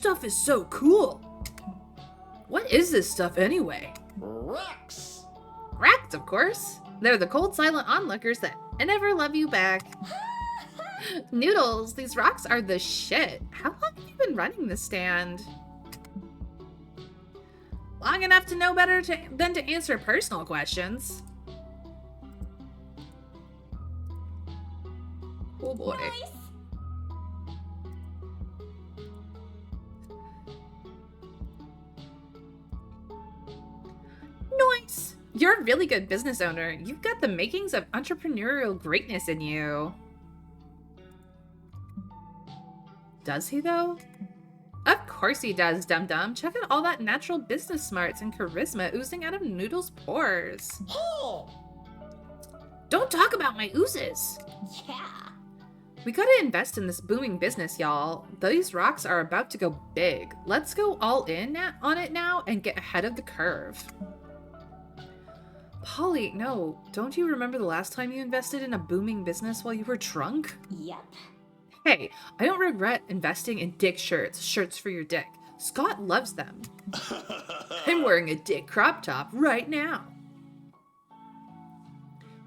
Stuff is so cool. What is this stuff anyway? Rocks. Racks, of course. They're the cold, silent onlookers that never love you back. Noodles, these rocks are the shit. How long have you been running this stand? Long enough to know better than to answer personal questions. Oh boy. Nice. Nice. You're a really good business owner. You've got the makings of entrepreneurial greatness in you. Does he, though? Of course he does, dum-dum. Check out all that natural business smarts and charisma oozing out of Noodle's pores. Hey. Don't talk about my oozes. Yeah. We gotta invest in this booming business, y'all. These rocks are about to go big. Let's go all in on it now and get ahead of the curve. Polly, no. Don't you remember the last time you invested in a booming business while you were drunk? Yep. Hey, I don't regret investing in dick shirts for your dick. Scott loves them. I'm wearing a dick crop top right now.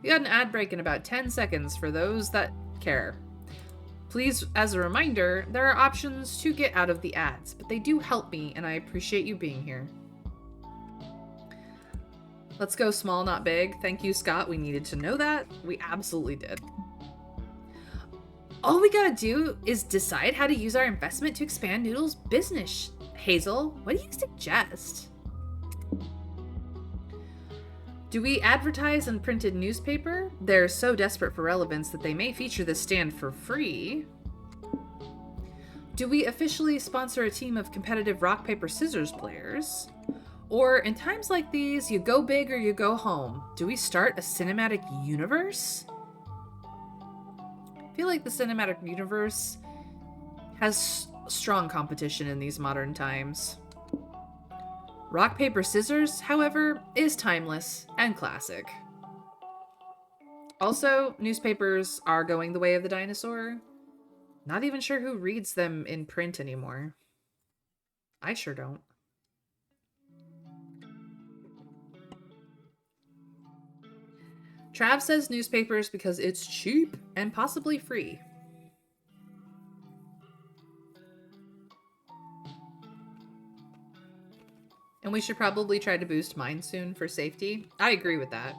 We got an ad break in about 10 seconds for those that care. Please, as a reminder, there are options to get out of the ads, but they do help me, and I appreciate you being here. Let's go small, not big. Thank you, Scott. We needed to know that. We absolutely did. All we gotta do is decide how to use our investment to expand Noodle's business. Hazel, what do you suggest? Do we advertise in printed newspaper? They're so desperate for relevance that they may feature this stand for free. Do we officially sponsor a team of competitive rock, paper, scissors players? Or in times like these, you go big or you go home. Do we start a cinematic universe? I feel like the cinematic universe has strong competition in these modern times. Rock, paper, scissors, however, is timeless and classic. Also, newspapers are going the way of the dinosaur. Not even sure who reads them in print anymore. I sure don't. Trav says newspapers because it's cheap and possibly free. And we should probably try to boost mine soon for safety. I agree with that.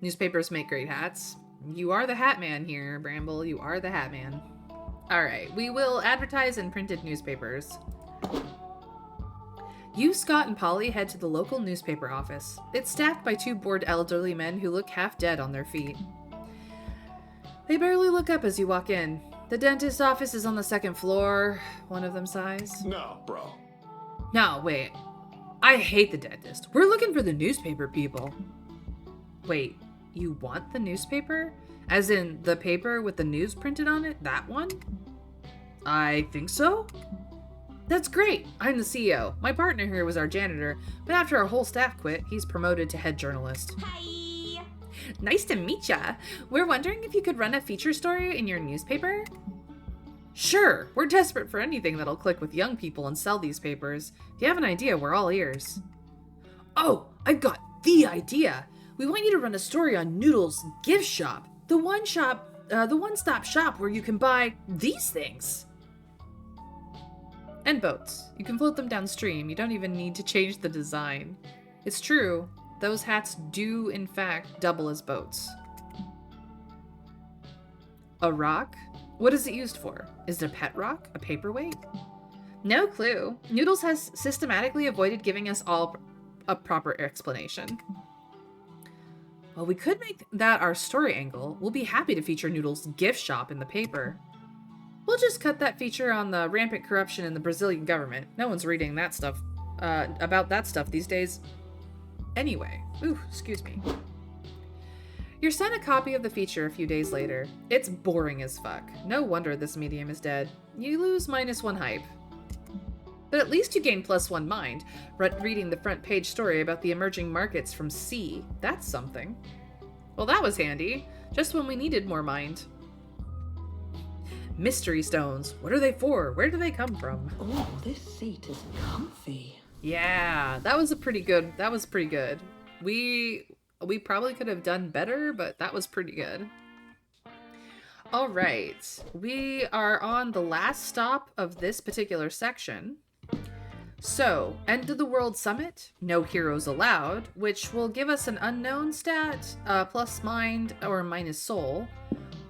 Newspapers make great hats. You are the hat man here, Bramble. You are the hat man. Alright, we will advertise in printed newspapers. You, Scott, and Polly head to the local newspaper office. It's staffed by two bored elderly men who look half dead on their feet. They barely look up as you walk in. The dentist's office is on the second floor, one of them sighs. No, bro. No, wait. I hate the dentist. We're looking for the newspaper people. Wait, you want the newspaper? As in the paper with the news printed on it? That one? I think so. That's great. I'm the CEO. My partner here was our janitor, but after our whole staff quit, he's promoted to head journalist. Hi. Nice to meet ya. We're wondering if you could run a feature story in your newspaper? Sure. We're desperate for anything that'll click with young people and sell these papers. If you have an idea, we're all ears. Oh, I've got the idea. We want you to run a story on Noodle's gift shop. The one-stop shop where you can buy these things. And boats. You can float them downstream. You don't even need to change the design. It's true. Those hats do, in fact, double as boats. A rock? What is it used for? Is it a pet rock? A paperweight? No clue. Noodles has systematically avoided giving us all a proper explanation. Well, we could make that our story angle. We'll be happy to feature Noodles' gift shop in the paper. We'll just cut that feature on the rampant corruption in the Brazilian government. No one's reading that stuff, about that stuff these days. Anyway, excuse me. You're sent a copy of the feature a few days later. It's boring as fuck. No wonder this medium is dead. You lose -1 hype. But at least you gain +1 mind, reading the front page story about the emerging markets from sea. That's something. Well, that was handy. Just when we needed more mind. Mystery stones. What are they for? Where do they come from? Oh, this seat is comfy. Yeah, that was pretty good. We probably could have done better, but that was pretty good. All right, we are on the last stop of this particular section. So, end of the world summit, no heroes allowed, which will give us an unknown stat, plus mind or minus soul,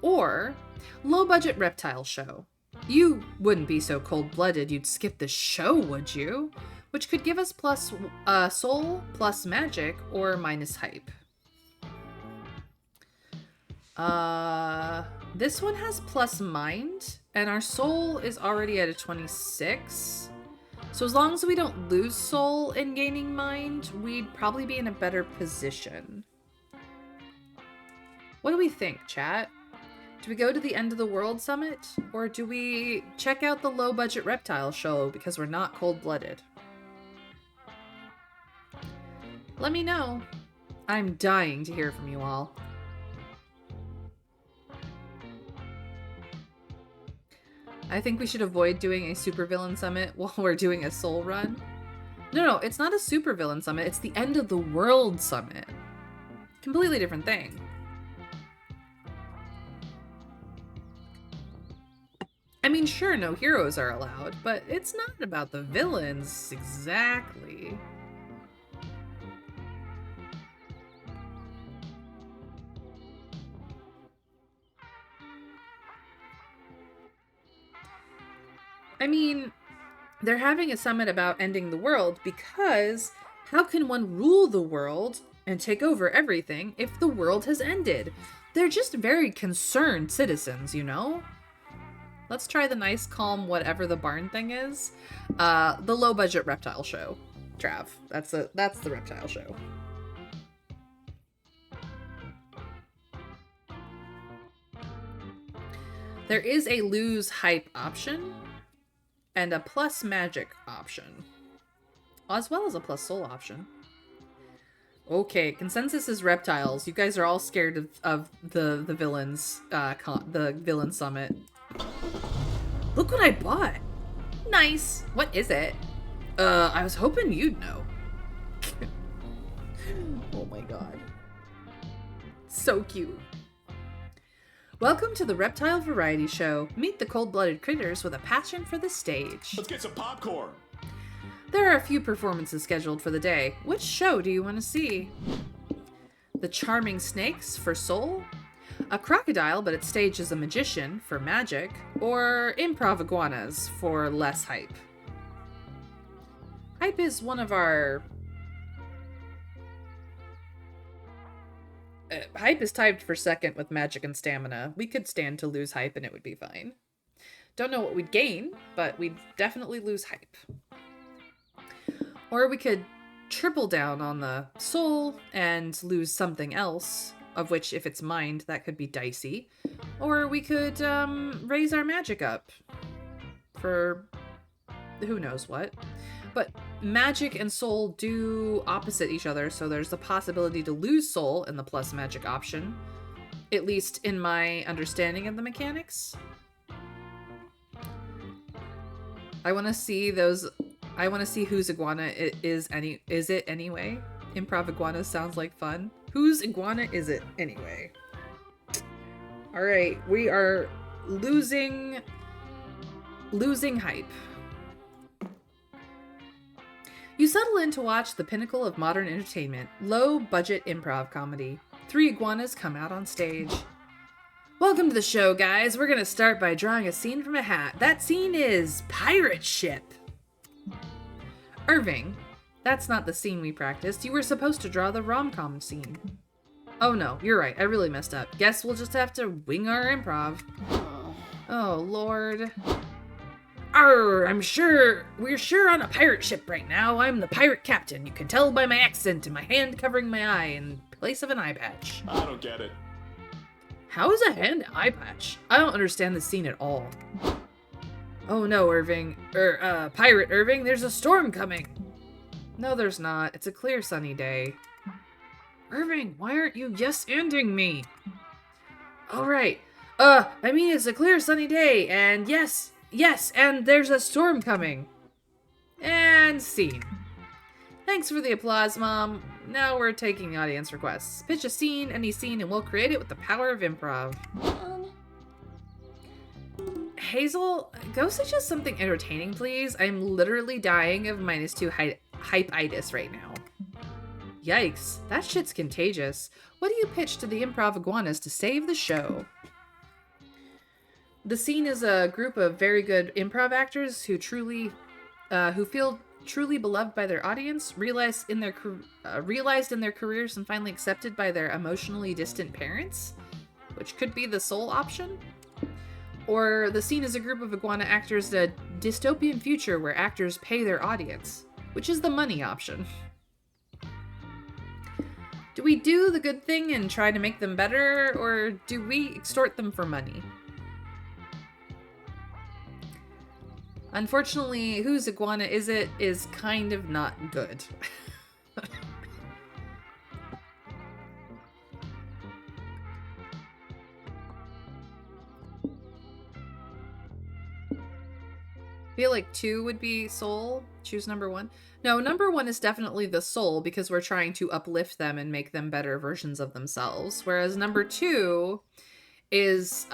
or low budget reptile show. You wouldn't be so cold-blooded you'd skip the show, would you? Which could give us plus soul, plus magic, or minus hype. This one has plus mind, and our soul is already at a 26. So as long as we don't lose soul in gaining mind, we'd probably be in a better position. What do we think, chat? Do we go to the end of the world summit? Or do we check out the low budget reptile show because we're not cold-blooded? Let me know. I'm dying to hear from you all. I think we should avoid doing a supervillain summit while we're doing a soul run. No, it's not a supervillain summit. It's the end of the world summit. Completely different thing. I mean, sure, no heroes are allowed, but it's not about the villains exactly. I mean, they're having a summit about ending the world because how can one rule the world and take over everything if the world has ended? They're just very concerned citizens, you know? Let's try the nice, calm, whatever the barn thing is. The low budget reptile show. Trav. That's the reptile show. There is a lose hype option and a plus magic option, as well as a plus soul option. Okay, consensus is reptiles. You guys are all scared of the villains, the villain summit. Look what I bought. Nice. What is it? I was hoping you'd know. Oh my god. So cute. Welcome to the Reptile Variety Show. Meet the cold-blooded critters with a passion for the stage. Let's get some popcorn. There are a few performances scheduled for the day. Which show do you want to see? The Charming Snakes for soul? A crocodile but at stage as a magician for magic? Or improv iguanas for less hype? Hype is one of our... hype is tied for second with magic and stamina. We could stand to lose hype and it would be fine. Don't know what we'd gain, but we'd definitely lose hype. Or we could triple down on the soul and lose something else, of which if it's mind, that could be dicey. Or we could raise our magic up for who knows what. But magic and soul do opposite each other, so there's the possibility to lose soul in the plus magic option, at least in my understanding of the mechanics. I want to see those. I want to see whose iguana it is. Is it anyway? Improv iguana sounds like fun. Whose iguana is it anyway? All right, we are losing hype. You settle in to watch the pinnacle of modern entertainment, low-budget improv comedy. 3 iguanas come out on stage. Welcome to the show, guys. We're gonna start by drawing a scene from a hat. That scene is pirate ship. Irving, that's not the scene we practiced. You were supposed to draw the rom-com scene. Oh no, you're right. I really messed up. Guess we'll just have to wing our improv. Oh, Lord. Arr, we're sure on a pirate ship right now. I'm the pirate captain. You can tell by my accent and my hand covering my eye in place of an eye patch. I don't get it. How is a hand eye patch? I don't understand the scene at all. Oh no, Pirate Irving, there's a storm coming. No, there's not. It's a clear sunny day. Irving, why aren't you yes-anding me? All right. I mean, it's a clear sunny day, and yes, and there's a storm coming. And scene. Thanks for the applause, Mom. Now we're taking audience requests. Pitch a scene, any scene, and we'll create it with the power of improv. Hazel, go suggest something entertaining, please. I'm literally dying of -2 hype-itis right now. Yikes, that shit's contagious. What do you pitch to the improv iguanas to save the show? The scene is a group of very good improv actors who feel truly beloved by their audience, realized in their careers, and finally accepted by their emotionally distant parents, which could be the sole option. Or the scene is a group of iguana actors in a dystopian future where actors pay their audience, which is the money option. Do we do the good thing and try to make them better, or do we extort them for money? Unfortunately, whose iguana is it is kind of not good. I feel like 2 would be soul. Choose number 1. No, number 1 is definitely the soul because we're trying to uplift them and make them better versions of themselves. Whereas number 2 is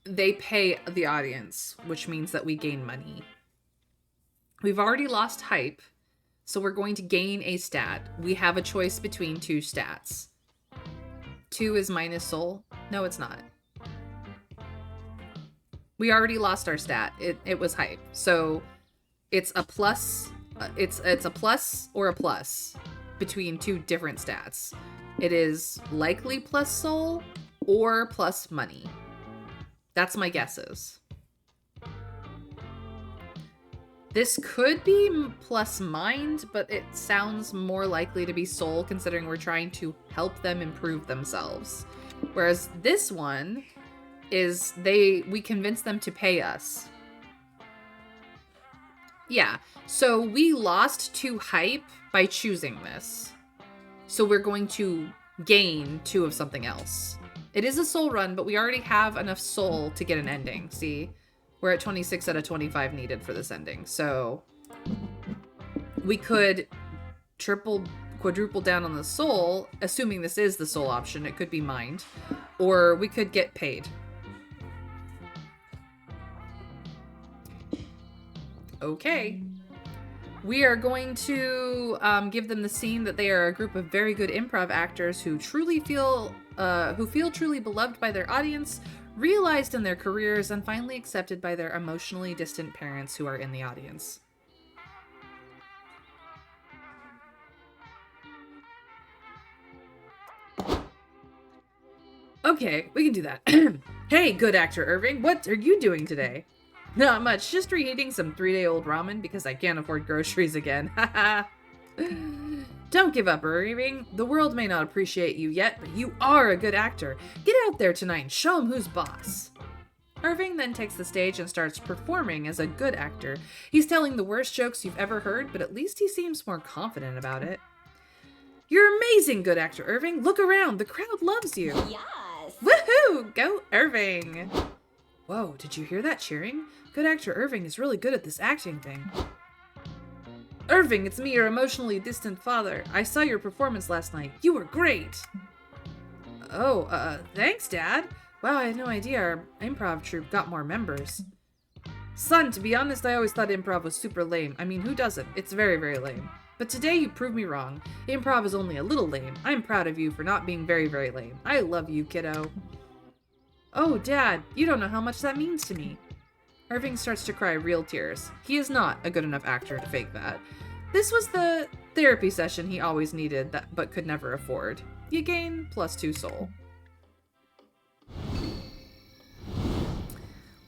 they pay the audience, which means that we gain money. We've already lost hype, so we're going to gain a stat. We have a choice between 2 stats. 2 is minus soul. No, it's not. We already lost our stat. It was hype. So it's a plus. It's a plus or a plus between 2 different stats. It is likely plus soul or plus money. That's my guesses. This could be plus mind, but it sounds more likely to be soul considering we're trying to help them improve themselves. Whereas this one is we convince them to pay us. Yeah, so we lost 2 hype by choosing this. So we're going to gain 2 of something else. It is a soul run, but we already have enough soul to get an ending. See? We're at 26 out of 25 needed for this ending. So we could quadruple down on the soul, assuming this is the soul option. It could be mind. Or we could get paid. Okay. We are going to give them the scene that they are a group of very good improv actors who feel truly beloved by their audience, realized in their careers, and finally accepted by their emotionally distant parents who are in the audience. Okay, we can do that. Hey, good actor Irving, what are you doing today? Not much, just reheating some 3-day-old ramen because I can't afford groceries again. Haha. Don't give up, Irving. The world may not appreciate you yet, but you are a good actor. Get out there tonight and show them who's boss. Irving then takes the stage and starts performing as a good actor. He's telling the worst jokes you've ever heard, but at least he seems more confident about it. You're amazing, good actor Irving. Look around. The crowd loves you. Yes! Woohoo! Go Irving! Whoa, did you hear that cheering? Good actor Irving is really good at this acting thing. Irving, it's me, your emotionally distant father. I saw your performance last night. You were great! Oh, thanks, Dad. Wow, I had no idea our improv troupe got more members. Son, to be honest, I always thought improv was super lame. I mean, who doesn't? It's very, very lame. But today you proved me wrong. Improv is only a little lame. I'm proud of you for not being very, very lame. I love you, kiddo. Oh, Dad, you don't know how much that means to me. Irving starts to cry real tears. He is not a good enough actor to fake that. This was the therapy session he always needed but could never afford. You gain +2 soul.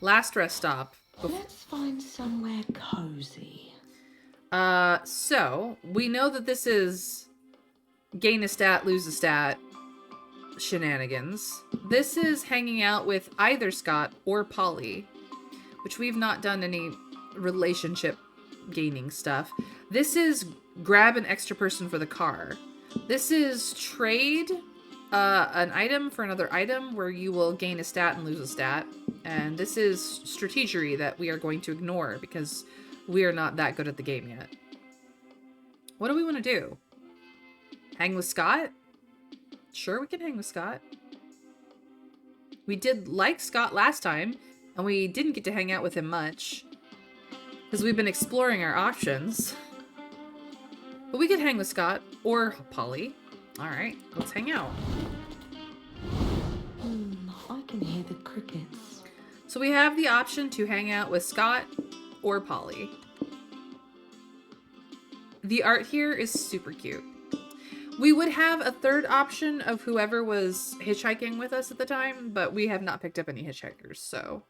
Last rest stop. Let's find somewhere cozy. So we know that this is gain a stat, lose a stat shenanigans. This is hanging out with either Scott or Polly, which we've not done any relationship gaining stuff. This is grab an extra person for the car. This is trade an item for another item where you will gain a stat and lose a stat. And this is strategery that we are going to ignore because we are not that good at the game yet. What do we want to do? Hang with Scott? Sure, we can hang with Scott. We did like Scott last time, and we didn't get to hang out with him much. Because we've been exploring our options. But we could hang with Scott or Polly. Alright, let's hang out. I can hear the crickets. So we have the option to hang out with Scott or Polly. The art here is super cute. We would have a third option of whoever was hitchhiking with us at the time, but we have not picked up any hitchhikers, so...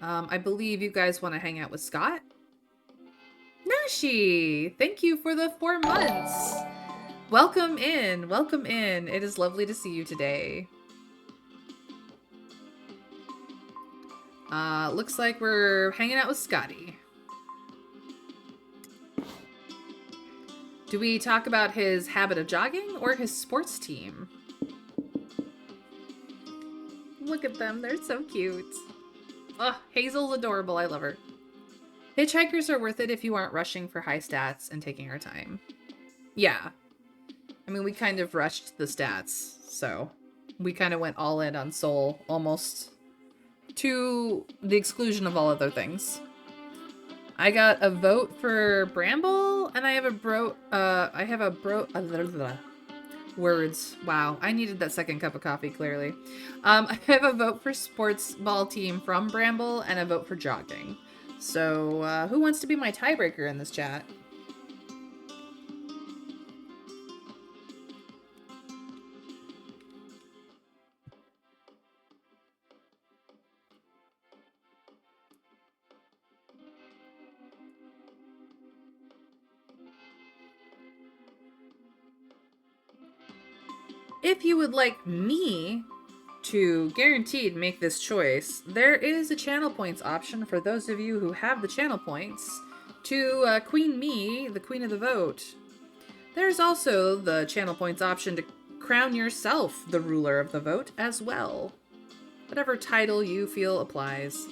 I believe you guys want to hang out with Scott? Nashi! Thank you for the 4 months! Welcome in! Welcome in! It is lovely to see you today. Looks like we're hanging out with Scotty. Do we talk about his habit of jogging or his sports team? Look at them, they're so cute. Ugh, Hazel's adorable, I love her. Hitchhikers are worth it if you aren't rushing for high stats and taking our time. Yeah. I mean, we kind of rushed the stats, so we kind of went all in on Soul, almost to the exclusion of all other things. I got a vote for Bramble, and I have a words. Wow, I needed that second cup of coffee, clearly. I have a vote for sports ball team from Bramble, and a vote for jogging. So, who wants to be my tiebreaker in this chat? If you would like me to guaranteed make this choice, there is a channel points option for those of you who have the channel points to queen me, the queen of the vote. There's also the channel points option to crown yourself the ruler of the vote as well. Whatever title you feel applies.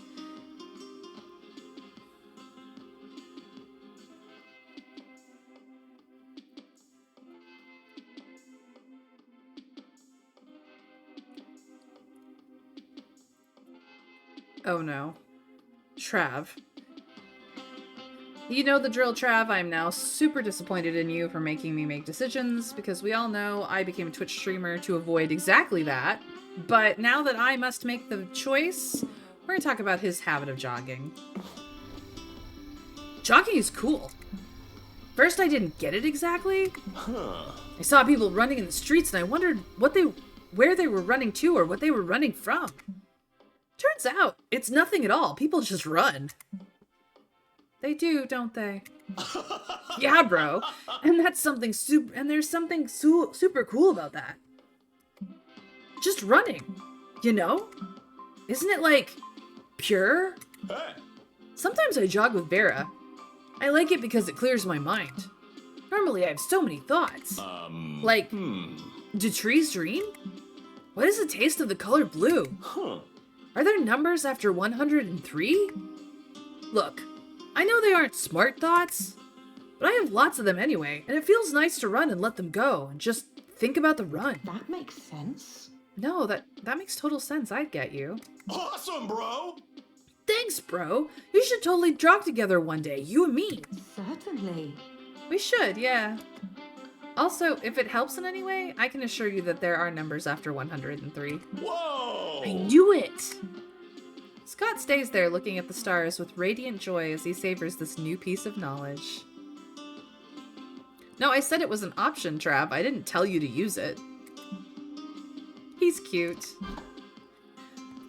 Oh no. Trav. You know the drill, Trav. I'm now super disappointed in you for making me make decisions, because we all know I became a Twitch streamer to avoid exactly that. But now that I must make the choice, we're gonna talk about his habit of jogging. Jogging is cool. First, I didn't get it exactly. I saw people running in the streets and I wondered where they were running to or what they were running from. Turns out, it's nothing at all. People just run. They do, don't they? Yeah, bro. And that's something there's something super cool about that. Just running, you know? Isn't it, like, pure? Hey. Sometimes I jog with Vera. I like it because it clears my mind. Normally I have so many thoughts. Like, do trees dream? What is the taste of the color blue? Are there numbers after 103? Look, I know they aren't smart thoughts, but I have lots of them anyway, and it feels nice to run and let them go and just think about the run. That makes sense. No, that makes total sense. I'd get you. Awesome, bro! Thanks, bro. We should totally jog together one day, you and me. Certainly. We should, yeah. Also, if it helps in any way, I can assure you that there are numbers after 103. Whoa! I knew it! Scott stays there looking at the stars with radiant joy as he savors this new piece of knowledge. No, I said it was an option, Trav. I didn't tell you to use it. He's cute.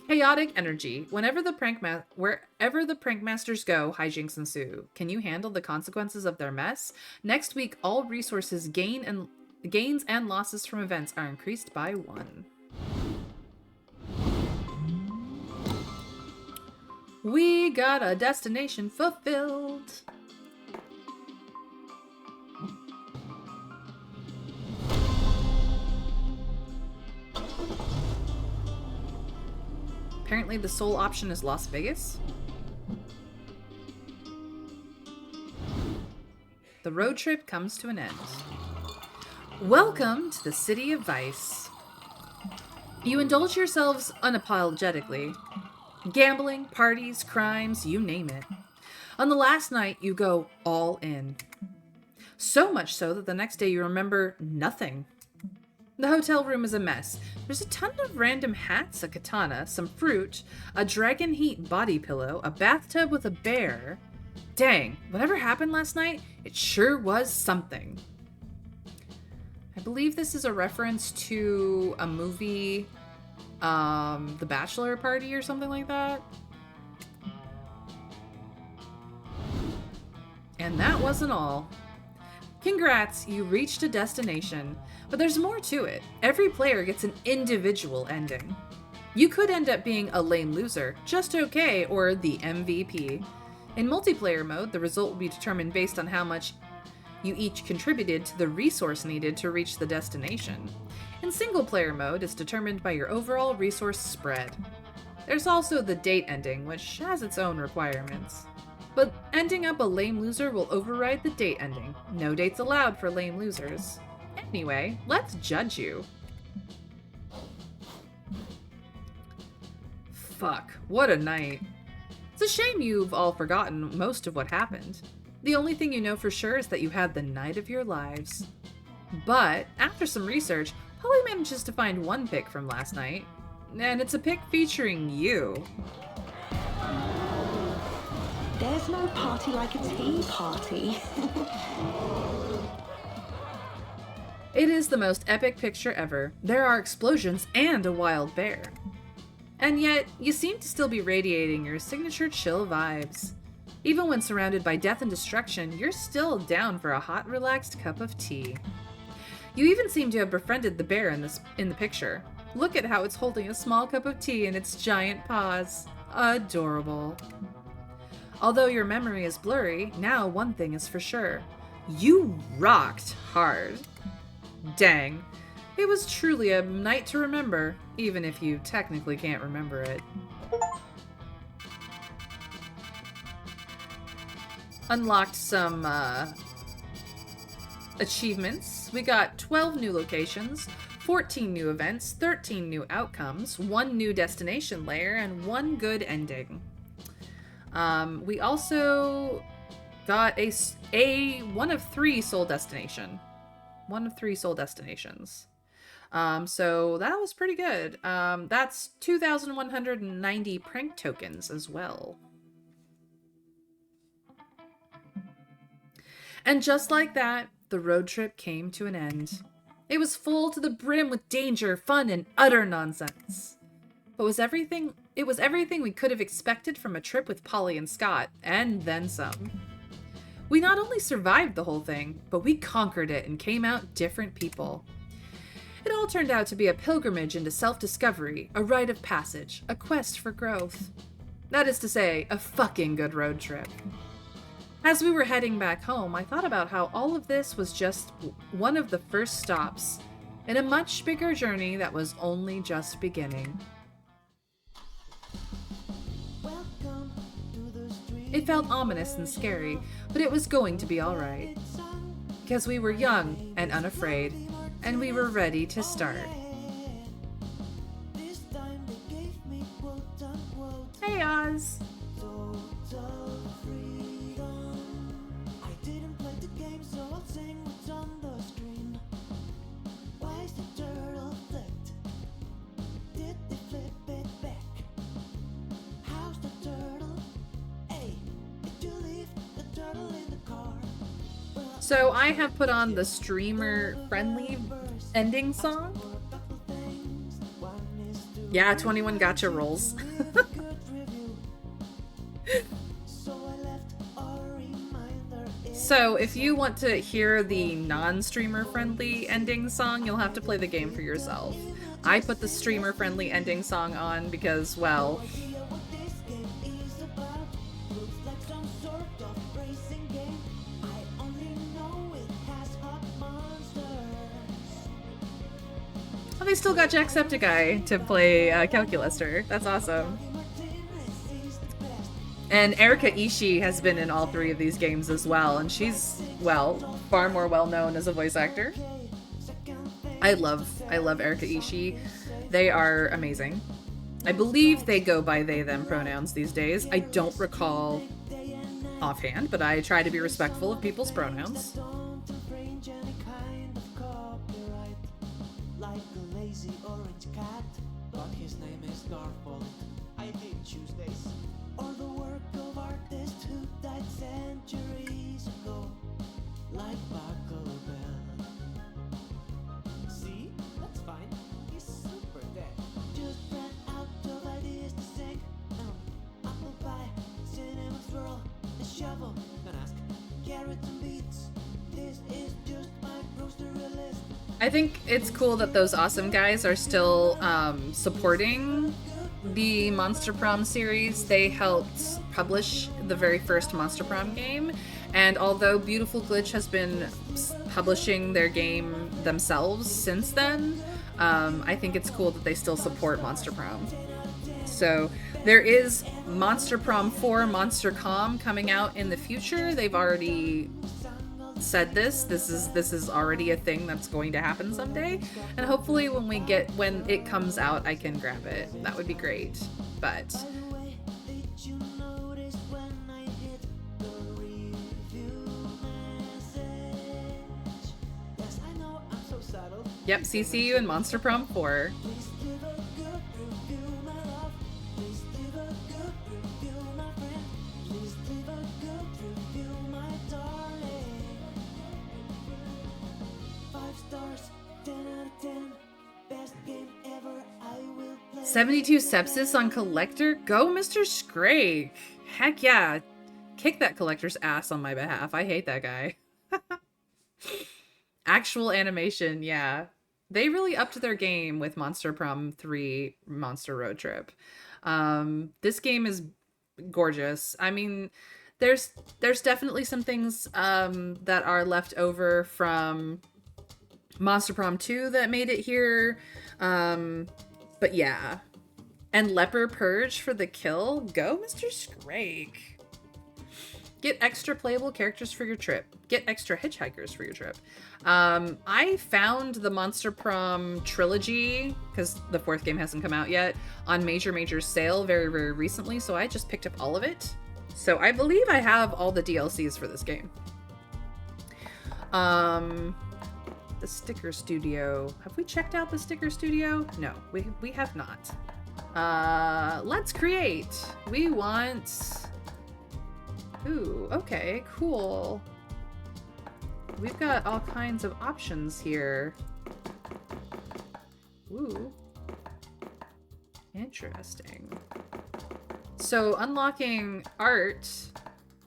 Chaotic energy. Wherever the prankmasters go, hijinks ensue. Can you handle the consequences of their mess? Next week, all resources gains and losses from events are increased by 1. We got a destination fulfilled. Apparently the sole option is Las Vegas. The road trip comes to an end. Welcome to the city of Vice. You indulge yourselves unapologetically. Gambling, parties, crimes, you name it. On the last night, you go all in. So much so that the next day you remember nothing. The hotel room is a mess. There's a ton of random hats, a katana, some fruit, a dragon heat body pillow, a bathtub with a bear. Dang, whatever happened last night, it sure was something. I believe this is a reference to a movie, The Bachelor Party or something like that. And that wasn't all. Congrats, you reached a destination, but there's more to it. Every player gets an individual ending. You could end up being a lame loser, just okay, or the MVP. In multiplayer mode, the result will be determined based on how much you each contributed to the resource needed to reach the destination. In single player mode, it's determined by your overall resource spread. There's also the date ending, which has its own requirements. But ending up a lame loser will override the date ending. No dates allowed for lame losers. Anyway, let's judge you. Fuck, what a night. It's a shame you've all forgotten most of what happened. The only thing you know for sure is that you had the night of your lives. But, after some research, Polly manages to find one pic from last night. And it's a pic featuring you. There's no party like a tea party. It is the most epic picture ever. There are explosions and a wild bear. And yet, you seem to still be radiating your signature chill vibes. Even when surrounded by death and destruction, you're still down for a hot, relaxed cup of tea. You even seem to have befriended the bear in the picture. Look at how it's holding a small cup of tea in its giant paws. Adorable. Although your memory is blurry, now one thing is for sure. You rocked hard. Dang. It was truly a night to remember, even if you technically can't remember it. Unlocked some achievements. We got 12 new locations, 14 new events, 13 new outcomes, 1 new destination layer, and 1 good ending. We also got a one of 3 soul destination. 1 of 3 soul destinations. So that was pretty good. That's 2,190 prank tokens as well. And just like that, the road trip came to an end. It was full to the brim with danger, fun, and utter nonsense. But it was everything we could have expected from a trip with Polly and Scott, and then some. We not only survived the whole thing, but we conquered it and came out different people. It all turned out to be a pilgrimage into self-discovery, a rite of passage, a quest for growth. That is to say, a fucking good road trip. As we were heading back home, I thought about how all of this was just one of the first stops in a much bigger journey that was only just beginning. It felt ominous and scary, but it was going to be alright. Because we were young and unafraid, and we were ready to start. Hey, Oz! So I have put on the streamer-friendly ending song. Yeah, 21 Gotcha rolls. So if you want to hear the non-streamer-friendly ending song, you'll have to play the game for yourself. I put the streamer-friendly ending song on because, well... they still got Jacksepticeye to play Calculaster. That's awesome. And Erika Ishii has been in all 3 of these games as well, and she's, well, far more well-known as a voice actor. I love Erika Ishii. They are amazing. I believe they go by they, them pronouns these days. I don't recall offhand, but I try to be respectful of people's pronouns. I think it's cool that those awesome guys are still supporting the Monster Prom series. They helped publish the very first Monster Prom game, and although Beautiful Glitch has been publishing their game themselves since then, I think it's cool that they still support Monster Prom. So there is Monster Prom 4 Monster Com coming out in the future. They've already said this is already a thing that's going to happen someday, and hopefully when it comes out I can grab it. That would be great. But yep, CCU and Monster Prom 4. Stars, 10 out of 10. Best game ever. I will play. 72 sepsis on Collector? Go, Mr. Scrake! Heck yeah. Kick that Collector's ass on my behalf. I hate that guy. Actual animation, yeah. They really upped their game with Monster Prom 3 Monster Road Trip. This game is gorgeous. I mean, there's definitely some things that are left over from Monster Prom 2 that made it here. But yeah. And Leper Purge for the kill. Go, Mr. Scrake. Get extra playable characters for your trip. Get extra hitchhikers for your trip. I found the Monster Prom trilogy, because the 4th game hasn't come out yet, on Major sale very, very recently, so I just picked up all of it. So I believe I have all the DLCs for this game. The Sticker Studio. Have we checked out the Sticker Studio? No, we have not. Let's create. We want... Ooh, okay, cool. We've got all kinds of options here. Ooh. Interesting. So unlocking art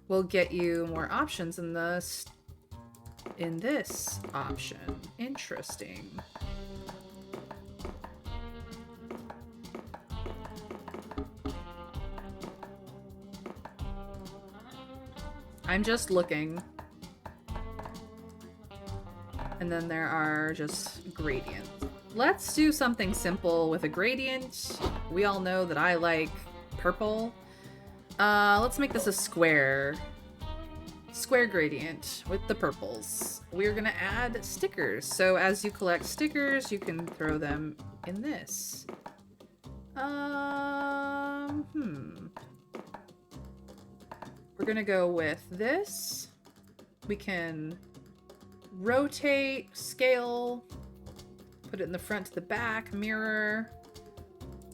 will get you more options in this option. Interesting. I'm just looking. And then there are just gradients. Let's do something simple with a gradient. We all know that I like purple. Let's make this a square. Square gradient with the purples. We're gonna add stickers. So as you collect stickers, you can throw them in this. We're gonna go with this. We can rotate, scale, put it in the front to the back, mirror.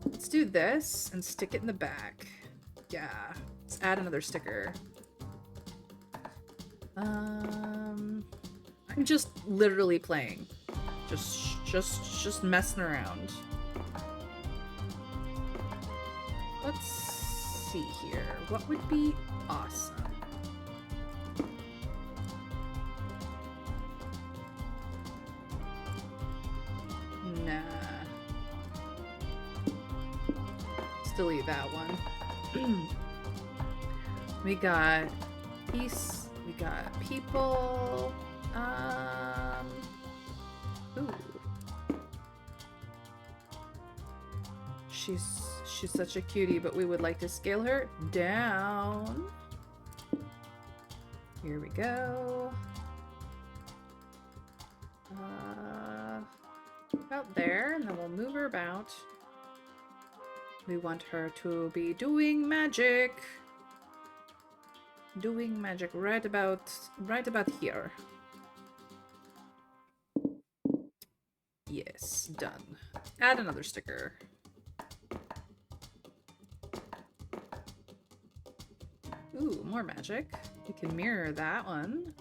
Let's do this and stick it in the back. Yeah, let's add another sticker. I'm just literally playing. Just messing around. Let's see here. What would be awesome? Nah. Let's delete that one. We got peace. We got people. Ooh. she's such a cutie, but we would like to scale her down. Here we go. About there, and then we'll move her about. We want her to be doing magic. Doing magic right about here. Yes, done. Add another sticker. Ooh, more magic. We can mirror that one.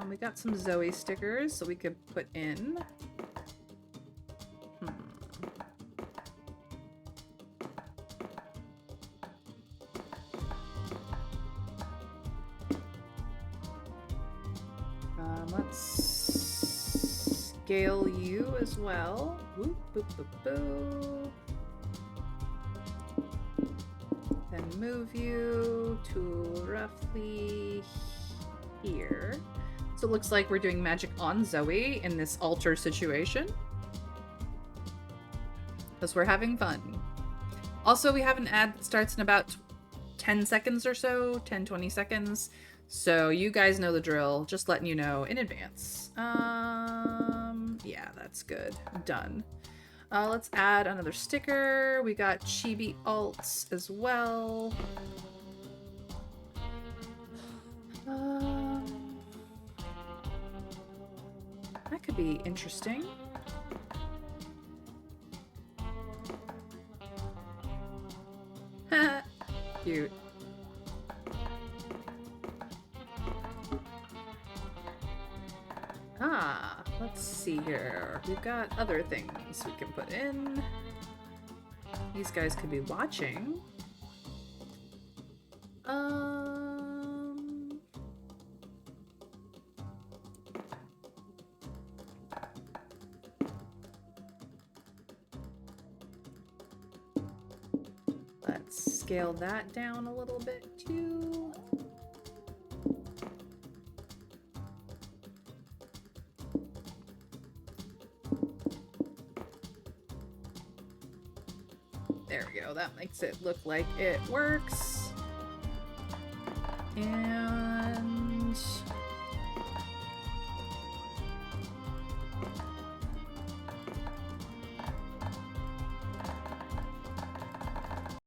We got some Zoe stickers so we could put in. Let's scale you as well. Whoop, boop, boop, boo. Then move you to roughly here. So it looks like we're doing magic on Zoe in this altar situation. Because we're having fun. Also, we have an ad that starts in about 10 seconds or so, 10, 20 seconds. So you guys know the drill, just letting you know in advance. Yeah, that's good. Done. Let's add another sticker. We got chibi alts as well. That could be interesting. Cute. Let's see here. We've got other things we can put in. These guys could be watching. Let's scale that down a little bit too. There we go. That makes it look like it works. And